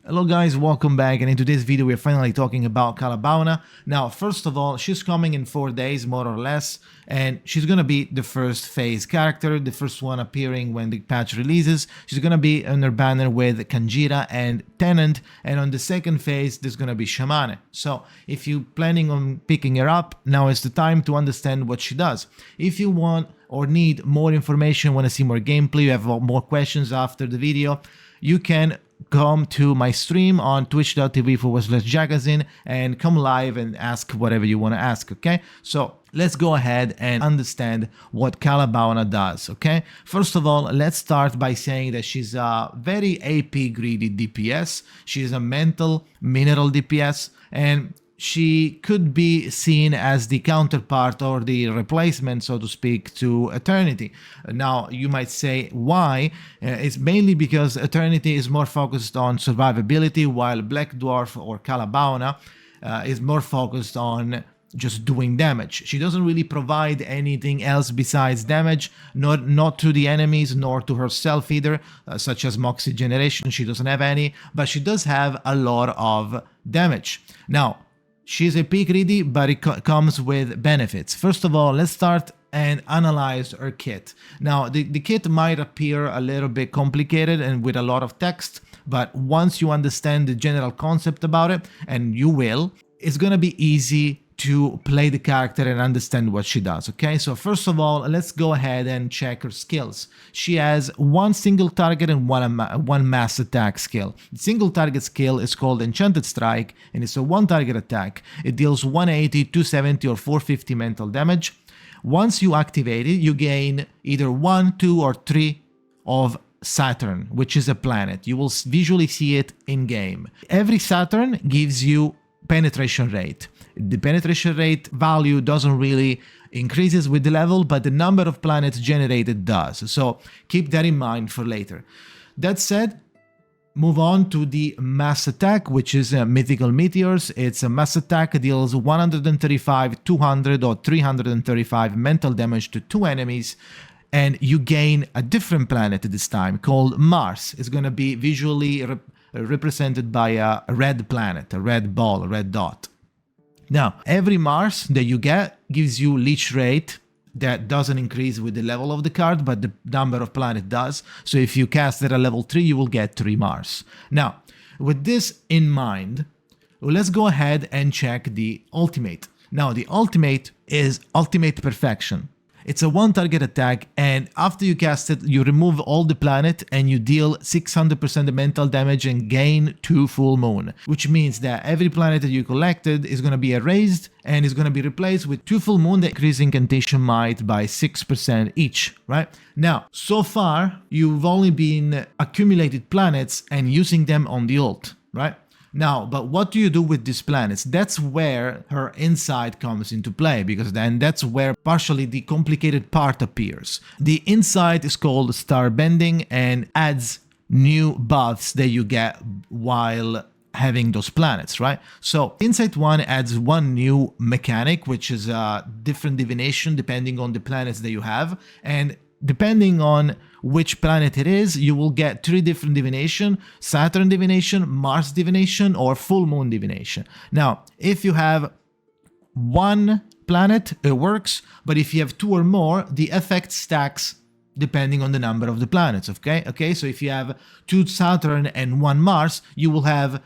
Hello guys, welcome back, and in today's video we're finally talking about KAALAA BAUNAA. Now, first of all, she's coming in 4 days, more or less, and she's gonna be the first phase character, the first one appearing when the patch releases. She's gonna be on her banner with Kanjira and Tenant, and on the second phase there's gonna be Shamane. So, if you're planning on picking her up, now is the time to understand what she does. If you want or need more information, want to see more gameplay, you have more questions after the video, you can come to my stream on twitch.tv/Jakazin and come live and ask whatever you want to ask, okay? So let's go ahead and understand what KAALAA BAUNAA does, okay? First of all, let's start by saying that she's a very AP greedy DPS. She's a mental mineral DPS, and she could be seen as the counterpart or the replacement, so to speak, to Eternity. Now, you might say, why? It's mainly because Eternity is more focused on survivability, while Black Dwarf or KAALAA BAUNAA is more focused on just doing damage. She doesn't really provide anything else besides damage, not to the enemies nor to herself either, such as Moxie Generation. She doesn't have any, but she does have a lot of damage. Now, she's a peak greedy, but it comes with benefits. First of all, let's start and analyze her kit. Now, the kit might appear a little bit complicated and with a lot of text, but once you understand the general concept about it, and you will, it's gonna be easy to play the character and understand what she does, okay? So first of all, let's go ahead and check her skills. She has one single target and one mass attack skill. The single target skill is called Enchanted Strike, and it's a one target attack. It deals 180, 270 or 450 mental damage. Once you activate it, you gain either 1, 2 or 3 of Saturn, which is a planet. You will visually see it in game. Every Saturn gives you penetration rate. The penetration rate value doesn't really increases with the level, but the number of planets generated does. So keep that in mind for later. That said, move on to the mass attack, which is Mythical Meteors. It's a mass attack, deals 135, 200 or 335 mental damage to 2 enemies, and you gain a different planet this time called Mars. It's going to be visually represented by a red planet, a red ball, a red dot. Now, every Mars that you get gives you leech rate that doesn't increase with the level of the card, but the number of planet does. So if you cast at a level 3, you will get 3 Mars. Now, with this in mind, let's go ahead and check the ultimate. Now, the ultimate is Ultimate Perfection. It's a one target attack, and after you cast it, you remove all the planet and you deal 600% mental damage and gain 2 full moon, which means that every planet that you collected is going to be erased and is going to be replaced with 2 full moon that increase incantation might by 6% each, right? Now, so far, you've only been accumulated planets and using them on the ult, right? Now, but what do you do with these planets? That's where her insight comes into play, because then that's where partially the complicated part appears. The insight is called Star Bending and adds new buffs that you get while having those planets, right? So Insight 1 adds one new mechanic, which is a different divination depending on the planets that you have, and depending on which planet it is, you will get 3 different divination: Saturn divination, Mars divination, or full moon divination. Now, if you have 1 planet, it works, but if you have 2 or more, the effect stacks depending on the number of the planets, okay? So if you have 2 Saturn and 1 Mars, you will have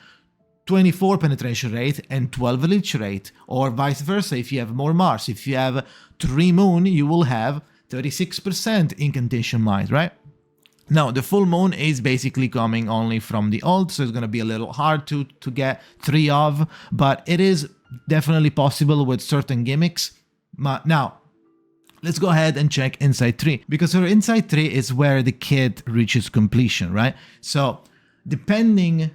24 penetration rate and 12 leech rate, or vice versa. If you have more Mars, if you have 3 Moon, you will have 36% incantation might, right? Now, the full moon is basically coming only from the ult, so it's going to be a little hard to get 3 of, but it is definitely possible with certain gimmicks. Now, let's go ahead and check Insight 3, because her Insight 3 is where the kit reaches completion, right? So, depending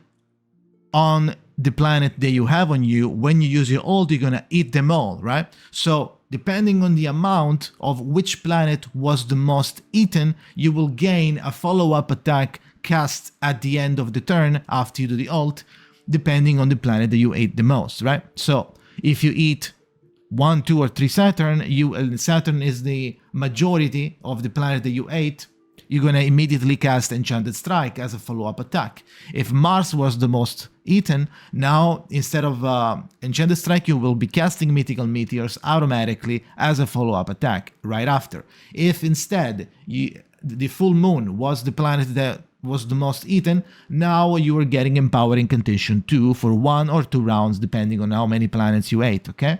on the planet that you have on you, when you use your ult, you're going to eat them all, right? So, depending on the amount of which planet was the most eaten, you will gain a follow-up attack cast at the end of the turn after you do the ult, depending on the planet that you ate the most, right? So if you eat 1, 2 or 3 Saturn, Saturn is the majority of the planet that you ate, you're going to immediately cast Enchanted Strike as a follow-up attack. If Mars was the most eaten, now instead of Enchanted Strike, you will be casting Mythical Meteors automatically as a follow-up attack right after. If instead the full moon was the planet that was the most eaten, now you are getting Empowering Condition 2 for 1 or 2 rounds depending on how many planets you ate, okay?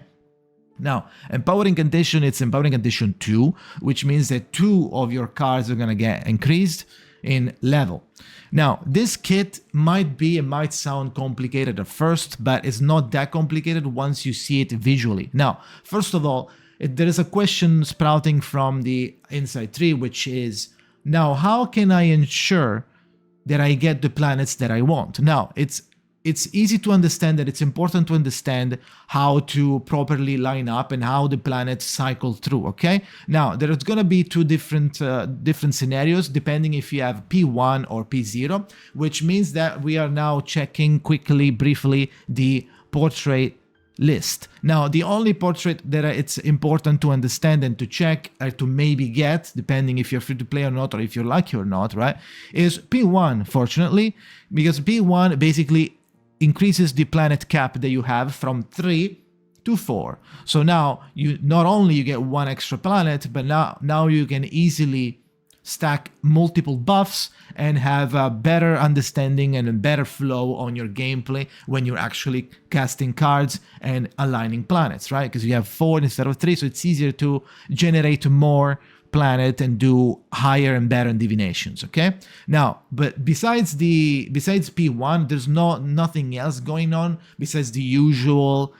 Now, Empowering Condition, it's Empowering Condition 2, which means that 2 of your cards are going to get increased in level. Now, this kit might sound complicated at first, but it's not that complicated once you see it visually. Now, first of all, there is a question sprouting from the inside tree, which is, now how can I ensure that I get the planets that I want? Now, it's easy to understand that it's important to understand how to properly line up and how the planets cycle through, okay? Now, there's going to be two different scenarios depending if you have P1 or P0, which means that we are now checking briefly, the portrait list. Now, the only portrait that it's important to understand and to check or to maybe get, depending if you're free to play or not, or if you're lucky or not, right, is P1, fortunately, because P1 basically increases the planet cap that you have from 3 to 4. So now you not only you get 1 extra planet, but now you can easily stack multiple buffs and have a better understanding and a better flow on your gameplay when you're actually casting cards and aligning planets, right? Because you have 4 instead of 3, so it's easier to generate more planet and do higher and better divinations, okay? Now, but besides P1, there's nothing else going on besides the usual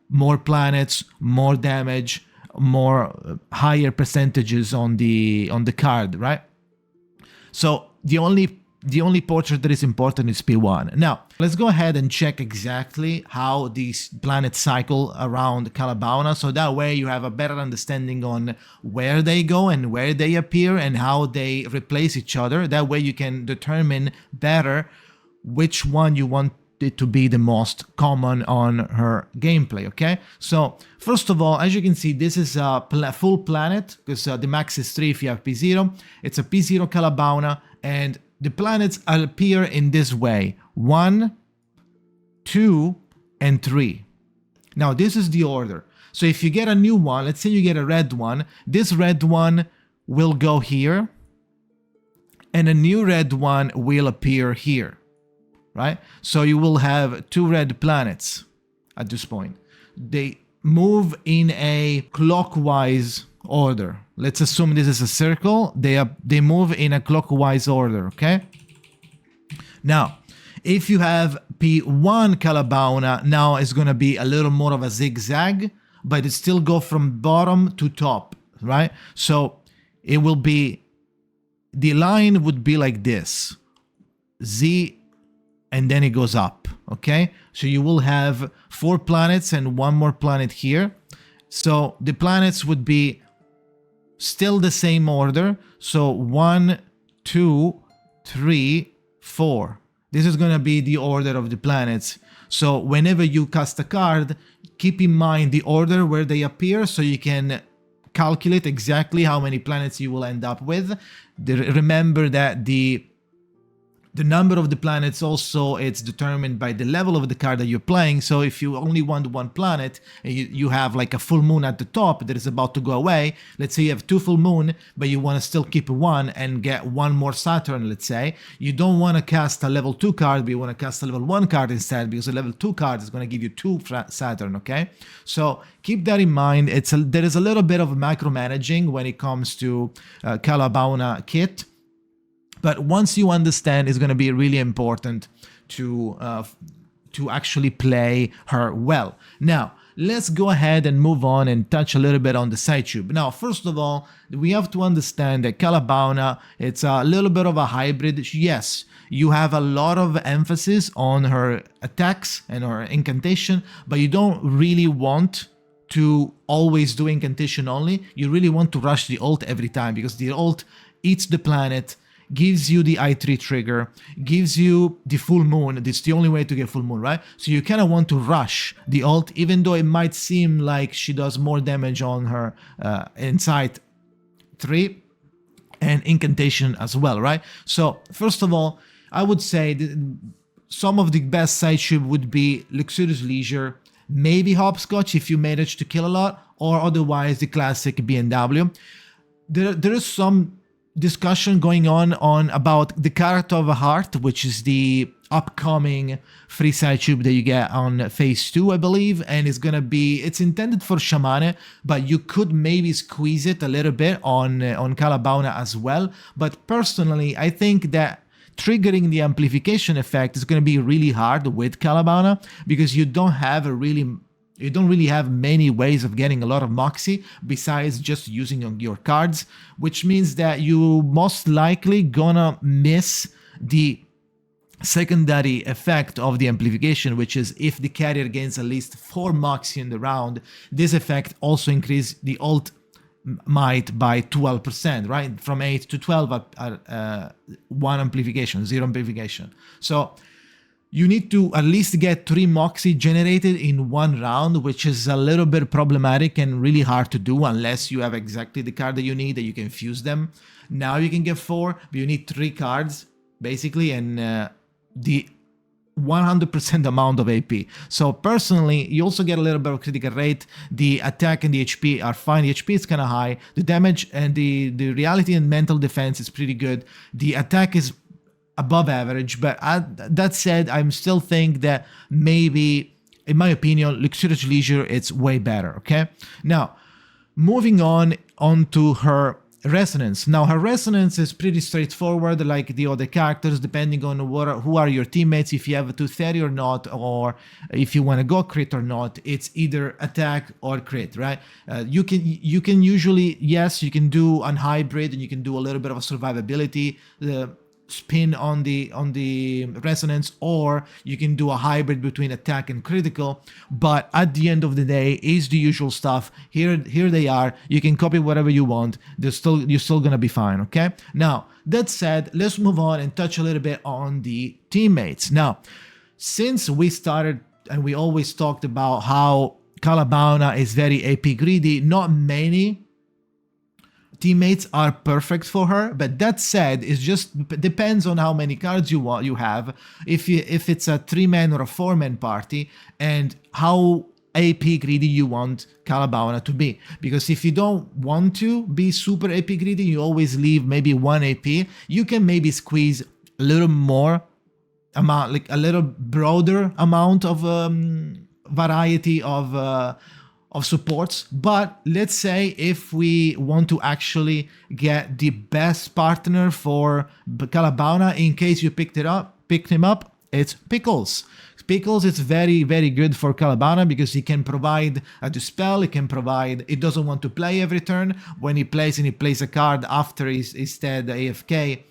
more planets, more damage, more higher percentages on the card, right? So the only portrait that is important is P1. Now, let's go ahead and check exactly how these planets cycle around KAALAA BAUNAA, so that way you have a better understanding on where they go and where they appear and how they replace each other. That way you can determine better which one you want it to be the most common on her gameplay, okay? So, first of all, as you can see, this is a full planet, because the max is 3 if you have P0. It's a P0 KAALAA BAUNAA, and the planets appear in this way: 1, 2, and 3. Now, this is the order. So if you get a new one, let's say you get a red one, this red one will go here, and a new red one will appear here, right? So you will have 2 red planets at this point. They move in a clockwise order. Let's assume this is a circle. They move in a clockwise order, okay? Now, if you have P1 KAALAA BAUNAA, now it's going to be a little more of a zigzag, but it still go from bottom to top, right? So it will be, the line would be like this, Z, and then it goes up, okay? So you will have 4 planets and 1 more planet here. So the planets would be still the same order. So 1, 2, 3, 4. This is going to be the order of the planets. So whenever you cast a card, keep in mind the order where they appear so you can calculate exactly how many planets you will end up with. Remember that the number of the planets also, it's determined by the level of the card that you're playing. So if you only want 1 planet and you have like a full moon at the top that is about to go away, let's say you have 2 full moon, but you want to still keep 1 and get 1 more Saturn, let's say. You don't want to cast a level 2 card, but you want to cast a level 1 card instead, because a level 2 card is going to give you 2 Saturn, okay? So keep that in mind. There is a little bit of micromanaging when it comes to KAALAA BAUNAA kit. But once you understand, it's going to be really important to actually play her well. Now, let's go ahead and move on and touch a little bit on the Psychubes. Now, first of all, we have to understand that KAALAA BAUNAA, it's a little bit of a hybrid. Yes, you have a lot of emphasis on her attacks and her incantation, but you don't really want to always do incantation only. You really want to rush the ult every time, because the ult eats the planet, gives you the I3 trigger, gives you the full moon. It's the only way to get full moon, right? So you kind of want to rush the ult, even though it might seem like she does more damage on her Insight 3. and incantation as well, right? So first of all, I would say some of the best Psychubes would be Luxurious Leisure, maybe Hopscotch if you manage to kill a lot, or otherwise the classic BMW. There is some discussion going on about the Character of a Heart, which is the upcoming free Psychube that you get on phase 2, I believe, and it's intended for Shamane, but you could maybe squeeze it a little bit on KAALAA BAUNAA as well. But personally, I think that triggering the amplification effect is going to be really hard with KAALAA BAUNAA, because you don't really have many ways of getting a lot of Moxie besides just using your cards, which means that you most likely gonna miss the secondary effect of the amplification, which is if the carrier gains at least 4 Moxie in the round, this effect also increases the ult might by 12%, right? From 8 to 12 at 1 amplification, 0 amplification. So you need to at least get 3 Moxie generated in 1 round, which is a little bit problematic and really hard to do unless you have exactly the card that you need, that you can fuse them. Now you can get 4, but you need 3 cards, basically, and the 100% amount of AP. So personally, you also get a little bit of critical rate. The attack and the HP are fine. The HP is kind of high. The damage and the reality and mental defense is pretty good. The attack is above average, but that said, I'm still think that maybe, in my opinion, Luxurious Leisure it's way better. Okay, now moving on to her resonance. Now her resonance is pretty straightforward, like the other characters, depending on who are your teammates, if you have a 230 or not, or if you want to go crit or not. It's either attack or crit, right? You can usually, yes, you can do an hybrid and you can do a little bit of a survivability spin on the resonance, or you can do a hybrid between attack and critical. But at the end of the day, is the usual stuff. Here they are. You can copy whatever you want. You're still gonna be fine. Okay. Now that said, let's move on and touch a little bit on the teammates. Now, since we started and we always talked about how KAALAA BAUNAA is very AP greedy, not many teammates are perfect for her, but that said, it just depends on how many cards you have, if it's a 3-man or a 4-man party, and how AP greedy you want KAALAA BAUNAA to be. Because if you don't want to be super AP greedy, you always leave maybe 1 AP, you can maybe squeeze a little more amount, like a little broader amount of variety of supports. But let's say if we want to actually get the best partner for KAALAA BAUNAA, in case you picked him up, it's Pickles. Pickles is very, very good for KAALAA BAUNAA because he can provide a dispel, it doesn't want to play every turn. When he plays a card after he stayed AFK,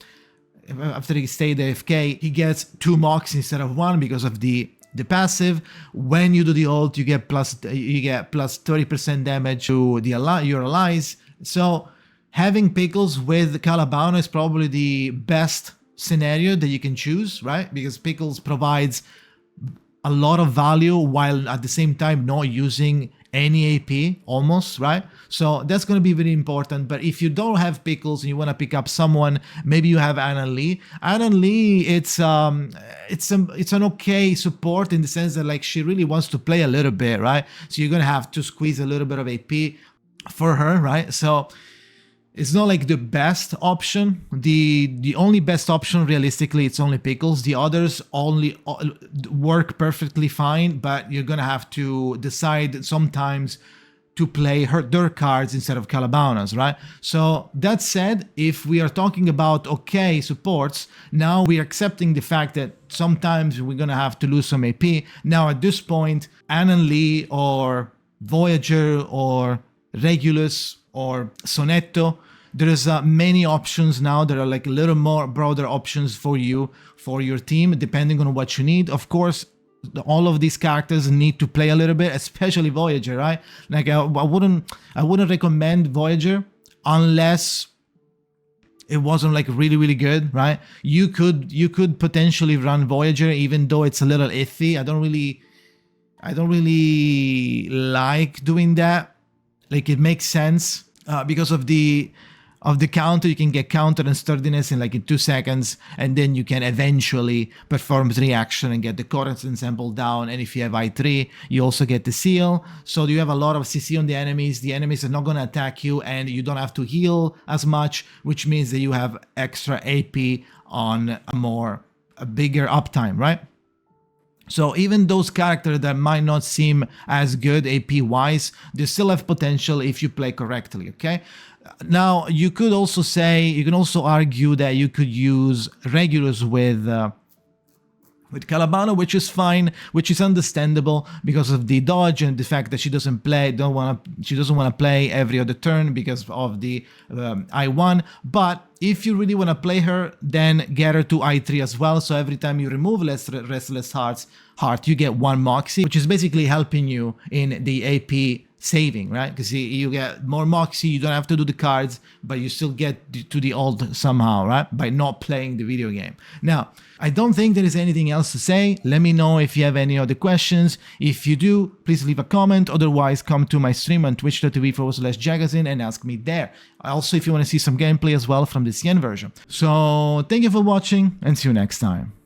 he gets 2 mocks instead of 1 because of the passive. When you do the ult, you get plus 30% damage to your allies. So having Pickles with KAALAA BAUNAA is probably the best scenario that you can choose, right? Because Pickles provides a lot of value while at the same time not using any AP almost, right? So that's going to be very important. But if you don't have Pickles and you want to pick up someone, maybe you have AnAn Lee. AnAn Lee, it's an okay support in the sense that like she really wants to play a little bit, right? So you're going to have to squeeze a little bit of AP for her, right? So it's not like the best option. The only best option realistically, it's only Pickles. The others only work perfectly fine, but you're gonna have to decide sometimes to play their cards instead of KAALAA BAUNAA's, right? So that said, if we are talking about okay supports, now we're accepting the fact that sometimes we're gonna have to lose some AP. Now at this point, AnAn Lee or Voyager or Regulus or Sonetto, there's many options now. There are like a little more broader options for you, for your team, depending on what you need. Of course, all of these characters need to play a little bit, especially Voyager, right? Like I wouldn't recommend Voyager unless it wasn't like really, really good, right? You could potentially run Voyager even though it's a little iffy. I don't really like doing that. Like it makes sense because of the of the counter. You can get counter and sturdiness in 2 seconds, and then you can eventually perform 3 action and get the currents ensemble down. And if you have I3, you also get the seal. So you have a lot of CC on the enemies. The enemies are not going to attack you, and you don't have to heal as much, which means that you have extra AP on a bigger uptime, right? So even those characters that might not seem as good AP wise, they still have potential if you play correctly, okay? Now, you can also argue that you could use Regulus with KAALAA BAUNAA, which is fine, which is understandable because of the dodge and the fact that she doesn't want to play every other turn because of the I1. But if you really want to play her, then get her to I3 as well. So every time you remove Restless Heart, you get 1 Moxie, which is basically helping you in the AP saving, right? Because you get more Moxie, you don't have to do the cards, but you still get to the ult somehow, right? By not playing the video game. Now, I don't think there is anything else to say. Let me know if you have any other questions. If you do, please leave a comment. Otherwise, come to my stream on twitch.tv/Jakazin and ask me there. Also, if you want to see some gameplay as well from the CN version. So, thank you for watching and see you next time.